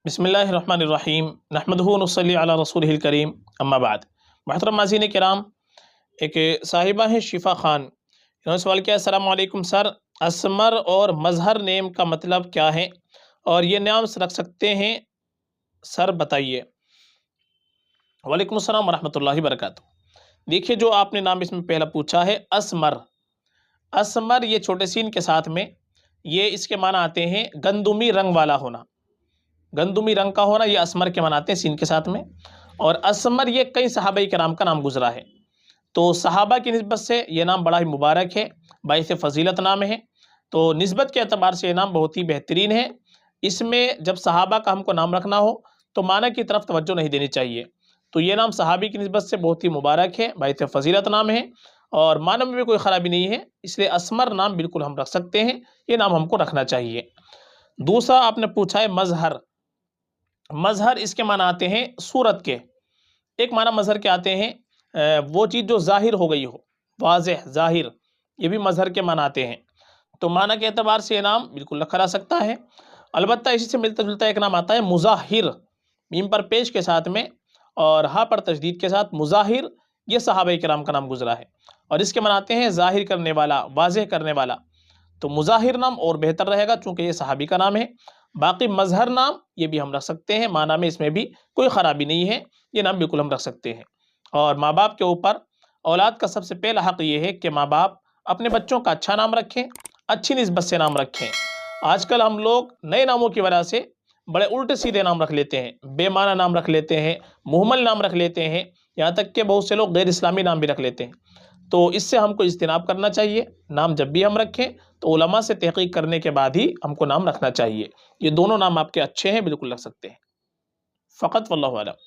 بسم اللہ الرحمن الرحیم نحمدہ ونصلی علی رسولہ الکریم اما بعد۔ محترم ناظرین کرام، ایک صاحبہ ہیں شفا خان، انہوں نے سوال کیا، السلام علیکم سر، اسمر اور مظہر نیم کا مطلب کیا ہے اور یہ نام رکھ سکتے ہیں سر بتائیے۔ وعلیکم السلام ورحمۃ اللہ وبرکاتہ۔ دیکھیے، جو آپ نے نام اس میں پہلا پوچھا ہے اسمر، اسمر یہ چھوٹے سین کے ساتھ میں، یہ اس کے معنی آتے ہیں گندمی رنگ والا ہونا، گندمی رنگ کا ہونا، یہ اسمر کے معنی آتے ہیں سین کے ساتھ میں۔ اور اسمر یہ کئی صحابہ کرام کا نام گزرا ہے، تو صحابہ کی نسبت سے یہ نام بڑا ہی مبارک ہے، باعث فضیلت نام ہے، تو نسبت کے اعتبار سے یہ نام بہت ہی بہترین ہے۔ اس میں جب صحابہ کا ہم کو نام رکھنا ہو تو معنی کی طرف توجہ نہیں دینی چاہیے، تو یہ نام صحابی کی نسبت سے بہت ہی مبارک ہے، باعث فضیلت نام ہے اور معنی میں بھی کوئی خرابی نہیں ہے، اس لیے اسمر نام بالکل ہم رکھ سکتے ہیں، یہ نام ہم کو رکھنا چاہیے۔ دوسرا آپ نے پوچھا ہے مظہر، مظہر اس کے معنی آتے ہیں صورت کے، ایک معنی مظہر کے آتے ہیں وہ چیز جو ظاہر ہو گئی ہو، واضح ظاہر، یہ بھی مظہر کے معنی آتے ہیں، تو معنی کے اعتبار سے یہ نام بالکل رکھا جا سکتا ہے۔ البتہ اسی سے ملتا جلتا ایک نام آتا ہے مظاہر، میم پر پیش کے ساتھ میں اور ہاں پر تشدید کے ساتھ، مظاہر، یہ صحابہ کرام کا نام گزرا ہے اور اس کے معنی آتے ہیں ظاہر کرنے والا، واضح کرنے والا، تو مظاہر نام اور بہتر رہے گا چونکہ یہ صحابی کا نام ہے۔ باقی مظہر نام یہ بھی ہم رکھ سکتے ہیں، معنی میں اس میں بھی کوئی خرابی نہیں ہے، یہ نام بالکل ہم رکھ سکتے ہیں۔ اور ماں باپ کے اوپر اولاد کا سب سے پہلا حق یہ ہے کہ ماں باپ اپنے بچوں کا اچھا نام رکھیں، اچھی نسبت سے نام رکھیں۔ آج کل ہم لوگ نئے ناموں کی وجہ سے بڑے الٹے سیدھے نام رکھ لیتے ہیں، بے معنی نام رکھ لیتے ہیں، مہمل نام رکھ لیتے ہیں، یہاں تک کہ بہت سے لوگ غیر اسلامی نام بھی رکھ لیتے ہیں، تو اس سے ہم کو اجتناب کرنا چاہیے۔ نام جب بھی ہم رکھیں تو علماء سے تحقیق کرنے کے بعد ہی ہم کو نام رکھنا چاہیے۔ یہ دونوں نام آپ کے اچھے ہیں، بالکل رکھ سکتے ہیں، فقط واللہ اعلم۔